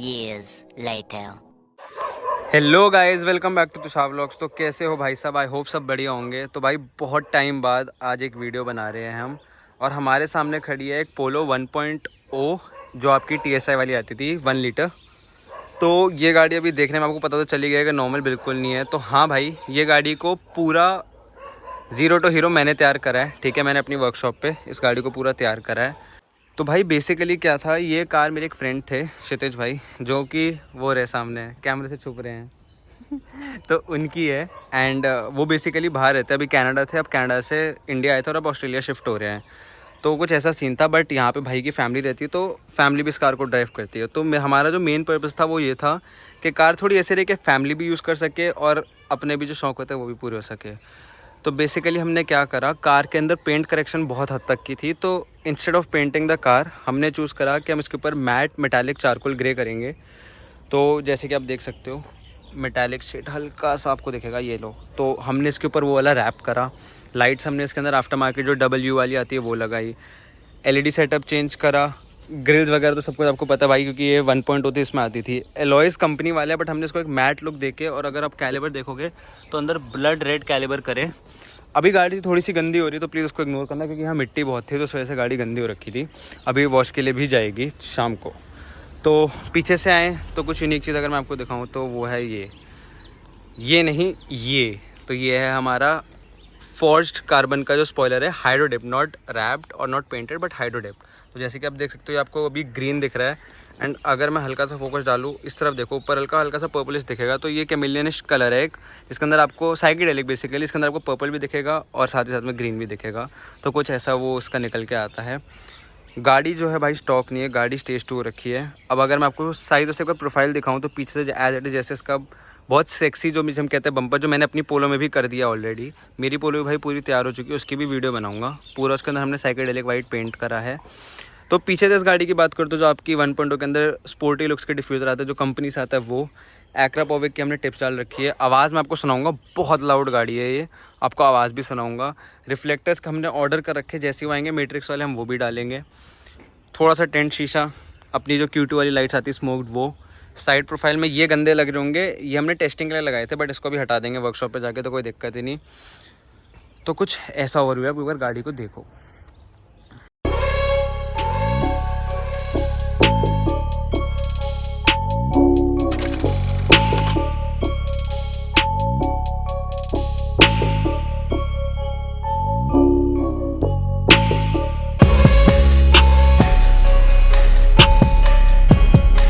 years later. Hello guys, welcome back to Tushar vlogs. तो कैसे हो भाई साहब? आई होप सब बढ़िया होंगे। तो भाई बहुत टाइम बाद आज एक वीडियो बना रहे हैं हम, और हमारे सामने खड़ी है एक पोलो 1.0 जो आपकी TSI वाली आती थी 1 लीटर। तो ये गाड़ी अभी देखने में आपको पता तो चली गया कि नॉर्मल बिल्कुल नहीं है। तो हाँ भाई, ये गाड़ी को पूरा ज़ीरो टू हीरो मैंने तैयार करा है। ठीक है, मैंने अपनी वर्कशॉप पे इस गाड़ी को पूरा तैयार करा है। तो भाई बेसिकली क्या था, ये कार मेरे एक फ्रेंड थे क्षितिज भाई, जो कि वो रहे सामने कैमरे से छुप रहे हैं तो उनकी है। एंड वो बेसिकली बाहर रहते हैं, अभी कनाडा थे, अब कनाडा से इंडिया आए थे और अब ऑस्ट्रेलिया शिफ्ट हो रहे हैं। तो कुछ ऐसा सीन था। बट यहाँ पे भाई की फैमिली रहती है, तो फैमिली भी इस कार को ड्राइव करती है। तो हमारा जो मेन पर्पस था वो ये था कि कार थोड़ी ऐसे रहे कि फैमिली भी यूज़ कर सके और अपने भी जो शौक़ होते हैं वो भी पूरे हो सके। तो बेसिकली हमने क्या करा, कार के अंदर पेंट करेक्शन बहुत हद तक की थी। तो instead of painting the car, हमने चूज़ करा कि हम इसके ऊपर मैट मेटालिक चारकोल ग्रे करेंगे। तो जैसे कि आप देख सकते हो, मेटालिक शेड हल्का सा आपको दिखेगा, ये लो। तो हमने इसके ऊपर वो वाला रैप करा। लाइट्स हमने इसके अंदर आफ्टर मार्केट जो W वाली आती है वो लगाई। LED सेटअप चेंज करा। ग्रिल्स वगैरह तो सब कुछ आपको पता है भाई, क्योंकि ये 1.0 थी, इसमें आती थी। एलॉयज़ कंपनी वाले, बट हमने इसको एक मैट लुक देके, और अगर आप कैलिबर देखोगे तो अंदर ब्लड रेड कैलिबर करे। अभी गाड़ी थोड़ी सी गंदी हो रही है, तो प्लीज़ उसको इग्नोर करना, क्योंकि यहाँ मिट्टी बहुत थी, तो उस वजह से गाड़ी गंदी हो रखी थी। अभी वॉश के लिए भी जाएगी शाम को। तो पीछे से आए तो कुछ यूनिक चीज़ अगर मैं आपको दिखाऊँ तो वो है ये नहीं, ये तो ये है हमारा फोर्ज्ड कार्बन का जो स्पॉइलर है, हाइड्रोडिप, नॉट रैप्ड और नॉट पेंटेड बट हाइड्रोडिप। तो जैसे कि आप देख सकते हो, ये आपको अभी ग्रीन दिख रहा है। एंड अगर मैं हल्का सा फोकस डालूँ, इस तरफ देखो, ऊपर हल्का सा पर्पलिश दिखेगा। तो ये कैमिलियनिश कलर है एक, इसके अंदर आपको साइकिडेलिक बेसिकली, इसके अंदर आपको पर्पल भी दिखेगा और साथ ही साथ में ग्रीन भी दिखेगा। तो कुछ ऐसा वो उसका निकल के आता है। गाड़ी जो है भाई स्टॉक नहीं है, गाड़ी स्टेज 2 रखी है। अब अगर मैं आपको साइड से प्रोफाइल दिखाऊँ तो पीछे से एज इट इज जैसे इसका बहुत सेक्सी जो हम कहते हैं बम्पर, जो मैंने अपनी पोलो में भी कर दिया ऑलरेडी। मेरी पोलो भी भाई पूरी तैयार हो चुकी है, उसकी भी वीडियो बनाऊंगा पूरा। उसके अंदर हमने साइकिडेलिक वाइट पेंट करा है। तो पीछे से इस गाड़ी की बात करो तो जो आपकी 1.0 के अंदर स्पोर्टी लुक्स के डिफ्यूज़र आता है, जो कंपनी से आता है, वो एक्रापोविक की हमने टिप्स डाल रखी है। आवाज़ मैं आपको सुनाऊंगा, बहुत लाउड गाड़ी है ये, आपको आवाज़ भी सुनाऊंगा। रिफ्लेक्टर्स का हमने ऑर्डर कर रखे, जैसे वो आएंगे मैट्रिक्स वाले हम वो भी डालेंगे। थोड़ा सा टेंट शीशा, अपनी जो Q2 वाली लाइट्स आती है स्मोक्ड, वो। साइड प्रोफाइल में ये गंदे लग रहे होंगे, ये हमने टेस्टिंग के लिए लगाए थे, बट इसको भी हटा देंगे वर्कशॉप पे जाके, तो कोई दिक्कत ही नहीं। तो कुछ ऐसा ओवरव्यू है, आप एक बार गाड़ी को देखो।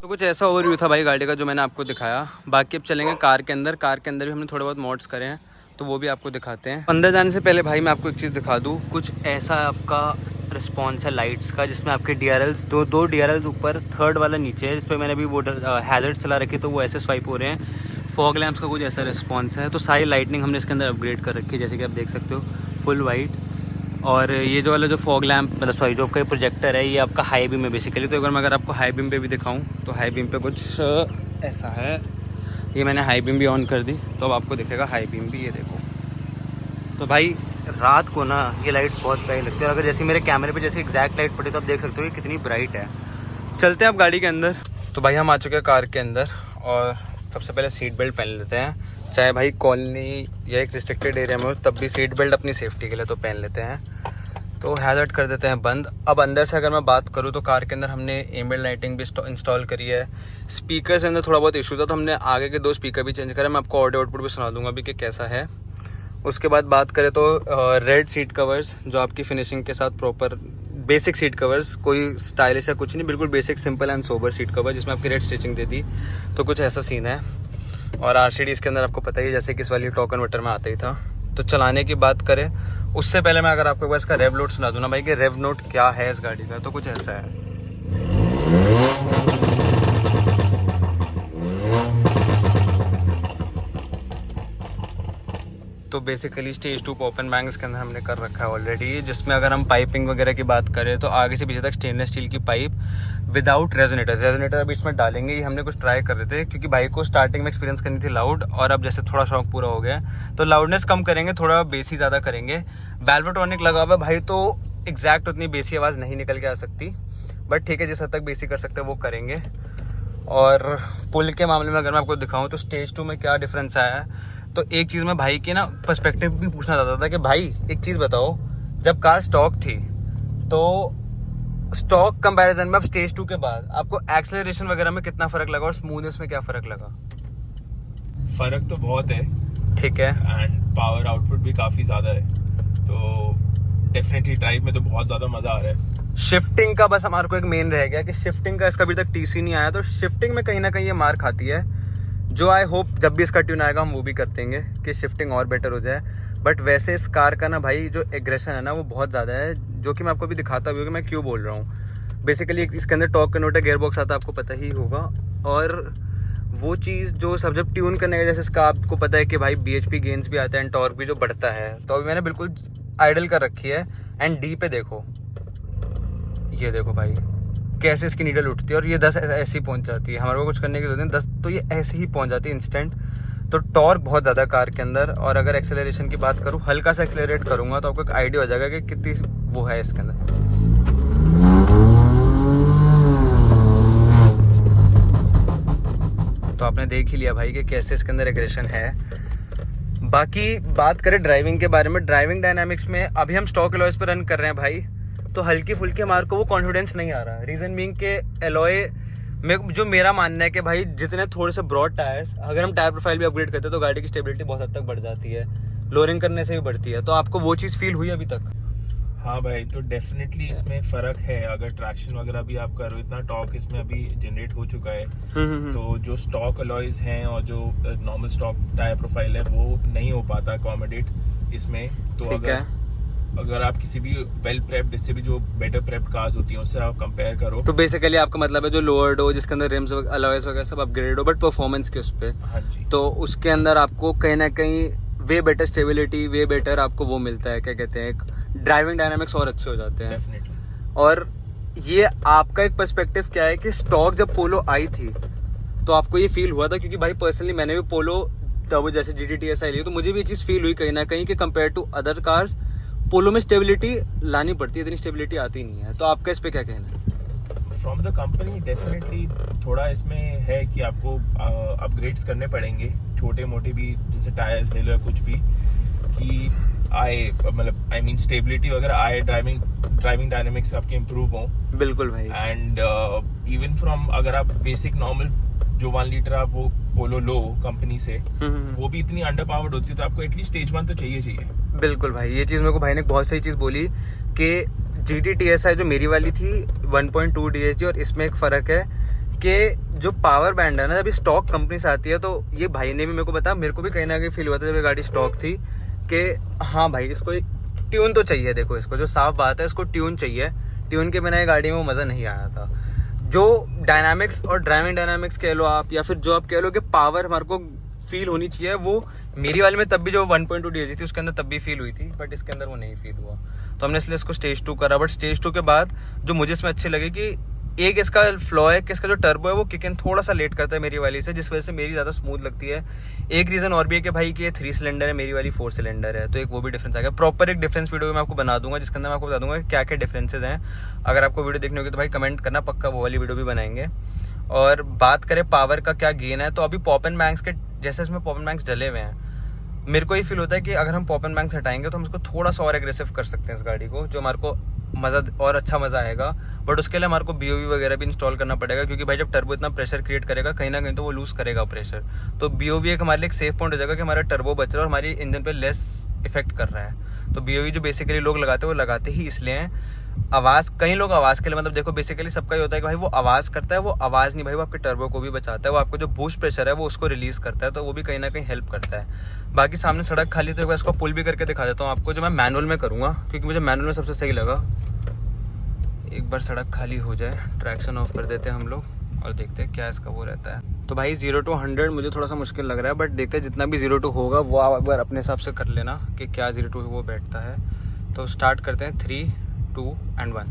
कुछ ऐसा ओवरव्यू था भाई गाड़ी का जो मैंने आपको दिखाया। बाकी अब चलेंगे कार के अंदर। कार के अंदर भी हमने थोड़े बहुत मॉड्स करे हैं, तो वो भी आपको दिखाते हैं। अंदर जाने से पहले भाई मैं आपको एक चीज़ दिखा दूँ। कुछ ऐसा आपका रिस्पॉन्स है लाइट्स का, जिसमें आपके DRLs दो DRLs ऊपर, थर्ड वाला नीचे है, जिस पर मैंने अभी वो हैज़र्ड्स चला रखे, तो वो ऐसे स्वाइप हो रहे हैं। फॉग लैम्प्स का कुछ ऐसा रिस्पॉन्स है। तो सारी लाइटनिंग हमने इसके अंदर अपग्रेड कर रखी है, जैसे कि आप देख सकते हो, फुल वाइट। और ये जो वाला जो फॉग लैम्प, मतलब सॉरी, जो आपका प्रोजेक्टर है, ये आपका हाई बीम है बेसिकली। तो अगर आपको हाई बीम पे भी दिखाऊं तो हाई बीम पे कुछ ऐसा है। ये मैंने हाई बीम भी ऑन कर दी, तो अब आपको दिखेगा हाई बीम भी, ये देखो। तो भाई रात को ना ये लाइट्स बहुत प्यारी लगती है, और अगर जैसे मेरे कैमरे पे जैसे एग्जैक्ट लाइट पड़ी तो आप देख सकते हो ये कितनी ब्राइट है। चलते हैं आप गाड़ी के अंदर। तो भाई हम आ चुके हैं कार के अंदर, और सबसे पहले सीट बेल्ट पहन लेते हैं। चाहे भाई कॉलोनी या एक रिस्ट्रिक्टेड एरिया में हो, तब भी सीट बेल्ट अपनी सेफ्टी के लिए तो पहन लेते हैं। तो हैज़र्ड कर देते हैं बंद। अब अंदर से अगर मैं बात करूँ तो कार के अंदर हमने एम्बिएंट लाइटिंग भी इंस्टॉल करी है। स्पीकर के अंदर थोड़ा बहुत इशू था, तो हमने आगे के 2 स्पीकर भी चेंज करे। मैं आपको ऑडियो आउटपुट भी सुना दूंगा अभी कि कैसा है। उसके बाद बात करें तो रेड सीट कवर्स, जो आपकी फिनिशिंग के साथ प्रॉपर बेसिक सीट कवर्स, कोई स्टाइलिश या कुछ नहीं, बिल्कुल basic simple and sober seat cover, जिसमें आपकी रेड स्टिचिंग दे दी। तो कुछ ऐसा सीन है। और RCD इसके अंदर आपको पता ही है, जैसे कि इस वाली टॉक कन्वर्टर में आता ही था। तो चलाने की बात करें उससे पहले मैं अगर आपको एक बार इसका रेव नोट सुना दूँ ना भाई, कि रेव नोट क्या है इस गाड़ी का, तो कुछ ऐसा है। तो basically stage 2 pop and bang इसके अंदर हमने कर रखा है ऑलरेडी, जिसमें अगर हम पाइपिंग वगैरह की बात करें तो आगे से पीछे तक स्टेनलेस स्टील की पाइप विदाउट रेजोनेटर अभी इसमें डालेंगे। ये हमने कुछ ट्राई कर रहे थे क्योंकि भाई को स्टार्टिंग में एक्सपीरियंस करनी थी लाउड, और अब जैसे थोड़ा शौक पूरा हो गया तो लाउडनेस कम करेंगे, थोड़ा बेसी ज़्यादा करेंगे। वेल्वेट्रॉनिक लगा हुआ है भाई, तो एग्जैक्ट उतनी बेसी आवाज़ नहीं निकल के आ सकती, बट ठीक है जिस हद तक बेसी कर सकते हैं वो करेंगे। और पुल के मामले में अगर मैं आपको दिखाऊं तो स्टेज 2 में क्या डिफरेंस आया है, तो एक चीज़ मैं भाई की ना पर्सपेक्टिव भी पूछना चाहता था कि भाई एक चीज़ बताओ, जब कार स्टॉक थी तो स्टॉक कंपैरिजन में अब स्टेज 2 के बाद आपको एक्सेलरेशन वगैरह में कितना फ़र्क लगा और स्मूथनेस में क्या फ़र्क लगा? फ़र्क तो बहुत है, ठीक है, एंड पावर आउटपुट भी काफ़ी ज़्यादा है, तो डेफिनेटली ड्राइव में तो बहुत ज़्यादा मज़ा आ रहा है। शिफ्टिंग का बस हमारे को एक मेन रह गया कि शिफ्टिंग का इसका अभी तक टीसी नहीं आया, तो शिफ्टिंग में कहीं ना कहीं ये मार खाती है, जो आई होप जब भी इसका ट्यून आएगा हम वो भी कर देंगे कि शिफ्टिंग और बेटर हो जाए। बट वैसे इस कार का ना भाई जो एग्रेशन है ना वो बहुत ज़्यादा है, जो कि मैं आपको अभी दिखाता भी हूँ कि मैं क्यों बोल रहा हूँ। बेसिकली इसके अंदर टॉर्क कन्वर्टर गियर बॉक्स आता है, आपको पता ही होगा, और वो चीज़ जो सब जब ट्यून करने का, जैसे इसका आपको पता है कि भाई BHP गेन्स भी आता है एंड टॉर्क भी जो बढ़ता है, तो अभी मैंने बिल्कुल आइडल कर रखी है एंड डी पे देखो, ये देखो भाई कैसे इसकी नीडल उठती है और ये 10 ऐसे ही पहुंच जाती है। हमारे को कुछ करने की जरूरत नहीं, 10 तो ये ऐसे ही पहुंच जाती है इंस्टेंट। तो टॉर्क बहुत ज़्यादा कार के अंदर। और अगर एक्सेलरेशन की बात करूँ, हल्का सा एक्सेलरेट करूँगा तो आपको एक आइडिया हो जाएगा कि कितनी वो है इसके अंदर। तो आपने देख ही लिया भाई कि कैसे इसके अंदर एग्रेशन है। बाकी बात करें ड्राइविंग के बारे में, ड्राइविंग डायनामिक्स में अभी हम स्टॉक एलॉयज पर रन कर रहे हैं भाई, तो हल्की फुल्की हमारे को वो कॉन्फिडेंस नहीं आ रहा। रीज़न बीइंग के एलॉय में जो मेरा मानना है कि भाई जितने थोड़े से ब्रॉड टायर्स, अगर हम टायर प्रोफाइल भी अपग्रेड करते हैं तो गाड़ी की स्टेबिलिटी बहुत हद तक बढ़ जाती है, लोअरिंग करने से भी बढ़ती है। तो आपको वो चीज़ फील हुई अभी तक? हाँ भाई, तो डेफिनेटली इसमें फ़र्क है। अगर ट्रैक्शन वगैरह भी आप करो, इतना टॉर्क इसमें अभी जनरेट हो चुका है, तो जो स्टॉक अलॉयज हैं और जो नॉर्मल स्टॉक टायर प्रोफाइल है वो नहीं हो पाता अकोमोडेट इसमें। तो अगर आप किसी भी वेल प्रेप्ड, इससे भी जो बेटर प्रेप्ड कार्स होती हैं उससे आप कंपेयर करो, तो बेसिकली आपका मतलब है जो लोअर्ड हो, जिसके अंदर रिम्स अलॉयज वगैरह सब अपग्रेड हो, बट परफॉर्मेंस के उस पर, हाँ जी, तो उसके अंदर आपको कहीं ना कहीं way better stability, way better आपको वो मिलता है, क्या कहते हैं, ड्राइविंग डायनामिक्स और अच्छे हो जाते हैं डेफिनेटली। और ये आपका एक पर्सपेक्टिव क्या है कि स्टॉक जब पोलो आई थी तो आपको ये फील हुआ था? क्योंकि भाई पर्सनली मैंने भी पोलो टर्बो जैसे GT TSI ली, तो मुझे भी ये चीज़ फील हुई कहीं ना कहीं कि कंपेयर टू अदर कार्स पोलो में स्टेबिलिटी लानी पड़ती है, इतनी स्टेबिलिटी आती नहीं है। तो आपका इस पे क्या कहना है? फ्रॉम द कंपनी डेफिनेटली थोड़ा इसमें है कि आपको अपग्रेड्स करने पड़ेंगे, छोटे मोटे भी, जैसे टायर्स ले लो या कुछ भी, कि आए, मतलब आई मीन स्टेबिलिटी वगैरह आए, ड्राइविंग डायनेमिक्स आपके इम्प्रूव हों। बिल्कुल भाई। एंड इवन फ्रॉम, अगर आप बेसिक नॉर्मल जो 1 लीटर आप वो पोलो लो कंपनी से, वो भी इतनी अंडर पावर्ड होती है, तो आपको एटलीस्ट स्टेज 1 तो चाहिए। बिल्कुल भाई, ये चीज़ मेरे को भाई ने बहुत सही चीज़ बोली कि GT TSI जो मेरी वाली थी 1.2 DSG, और इसमें एक फ़र्क है कि जो पावर बैंड है ना, जब स्टॉक कंपनी से आती है, तो ये भाई ने भी मेरे को बताया, मेरे को भी कहीं ना कहीं फील हुआ था जब ये गाड़ी स्टॉक थी कि हाँ भाई इसको ट्यून तो चाहिए। देखो इसको, जो साफ बात है, इसको ट्यून चाहिए, ट्यून के बिना ये गाड़ी में वो मज़ा नहीं आया था। जो डायनामिक्स और ड्राइविंग डायनामिक्स कह लो आप, या फिर जो आप कह लो कि पावर हमारे को फील होनी चाहिए, वो मेरी वाले में तब भी जो 1.2 DSG थी उसके अंदर तब भी फील हुई थी, बट इसके अंदर वो नहीं फील हुआ। तो हमने इसलिए इसको स्टेज 2 करा। बट स्टेज 2 के बाद जो मुझे इसमें अच्छी लगी कि एक इसका फ्लॉ है कि इसका जो टर्बो है वो किक इन थोड़ा सा लेट करता है मेरी वाली से, जिस वजह से मेरी ज़्यादा स्मूथ लगती है। एक रीज़न और भी है कि भाई कि ये 3 सिलेंडर है, मेरी वाली 4 सिलेंडर है, तो एक वो भी डिफरेंस आ गया। प्रॉपर एक डिफरेंस वीडियो मैं आपको बना दूंगा, जिसके अंदर मैं आपको बता दूंगा कि क्या क्या डिफरेंसेज हैं। अगर आपको वीडियो देखनी होगी तो भाई कमेंट करना, पक्का वो वाली वीडियो भी बनाएंगे। और बात करें पावर का क्या गेन है, तो अभी पॉप एंड बैंक्स के जैसे इसमें पॉप एंड बैंक्स डले हुए हैं, मेरे को ये फील होता है कि अगर हम पॉप एंड बैंक्स हटाएंगे तो हम इसको थोड़ा सा और एग्रेसिव कर सकते हैं इस गाड़ी को, जो हमारे को मज़ा और अच्छा मज़ा आएगा। बट उसके लिए हमारे को BOV वगैरह भी इंस्टॉल करना पड़ेगा, क्योंकि भाई जब टर्बो इतना प्रेशर क्रिएट करेगा कहीं ना कहीं तो वो लूज़ करेगा प्रेशर। तो BOV एक हमारे लिए एक सेफ पॉइंट हो जाएगा कि हमारा टर्बो बच रहा है और हमारी इंजन पे लेस इफेक्ट कर रहा है। तो BOV जो बेसिकली लोग लगाते हैं वो लगाते ही इसलिए हैं। आवाज़, कई लोग आवाज़ के लिए, मतलब देखो बेसिकली सबका ही होता है कि भाई वो आवाज़ करता है, वो आवाज़ नहीं भाई, वो आपके टर्बो को भी बचाता है, वो आपको जो बूस्ट प्रेशर है वो उसको रिलीज़ करता है, तो वो भी कहीं ना कहीं हेल्प करता है। बाकी सामने सड़क खाली, तो एक बार इसको पुल भी करके दिखा देता हूँ आपको, जो मैं मैनुअल में करूँगा क्योंकि मुझे मैनुअल में सबसे सही लगा। एक बार सड़क खाली हो जाए, ट्रैक्शन ऑफ कर देते हैं हम लोग, और देखते हैं क्या इसका वो रहता है। तो भाई 0 to 100 मुझे थोड़ा सा मुश्किल लग रहा है, बट देखते हैं जितना भी 0 to होगा वो आप अगर अपने हिसाब से कर लेना कि क्या 0 to वो बैठता है। तो स्टार्ट करते हैं 3, 2 and 1।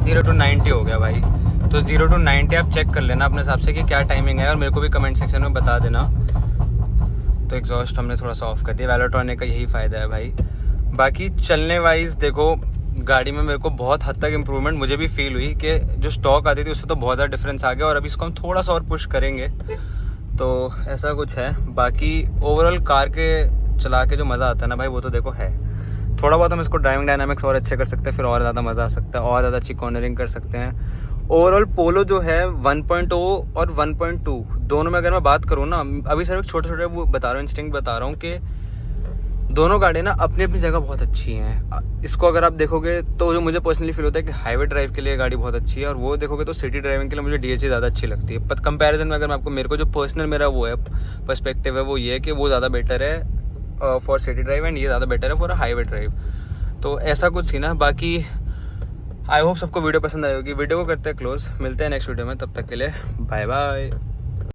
0 to 90 हो गया भाई। तो 0 to 90 आप चेक कर लेना अपने हिसाब से कि क्या टाइमिंग है और मेरे को भी कमेंट सेक्शन में बता देना। तो एग्जॉस्ट हमने थोड़ा सा ऑफ कर दिया। वैलोट्रॉनिक का यही फ़ायदा है भाई। बाकी चलने वाइज देखो गाड़ी में मेरे को बहुत हद तक इम्प्रूवमेंट मुझे भी फील हुई कि जो स्टॉक आती थी उससे तो बहुत ज़्यादा डिफरेंस आ गया, और अभी इसको हम थोड़ा सा और पुश करेंगे। तो ऐसा कुछ है। बाकी ओवरऑल कार के चला के जो मज़ा आता है ना भाई वो तो देखो है। थोड़ा बहुत हम इसको ड्राइविंग डायनामिक्स और अच्छे कर सकते हैं, फिर और ज़्यादा मज़ा आ सकता है, और ज़्यादा अच्छी कॉर्नरिंग कर सकते हैं। ओवरऑल पोलो जो है 1.0 और 1.2 दोनों में अगर मैं बात करूँ ना, अभी सिर्फ छोटे छोटे वो बता रहा हूँ, इंस्टिंक्ट बता रहा हूँ कि दोनों गाड़ियाँ ना अपनी अपनी जगह बहुत अच्छी हैं। इसको अगर आप देखोगे तो जो मुझे पर्सनली फील होता है कि हाईवे ड्राइव के लिए गाड़ी बहुत अच्छी है, और वो देखोगे तो सिटी ड्राइविंग के लिए मुझे DHE ज़्यादा अच्छी लगती है। पर कंपैरिजन में अगर मैं आपको मेरे को जो पर्सनल मेरा वो है पर्सपेक्टिव है वो ये है कि वो ज़्यादा बेटर है फॉर सिटी ड्राइव एंड ये ज़्यादा बेटर है फॉर हाईवे ड्राइव। तो ऐसा कुछ सीन है। बाकी आई होप सबको वीडियो पसंद आई होगी। वीडियो को करते हैं क्लोज, मिलते हैं नेक्स्ट वीडियो में, तब तक के लिए बाय बाय।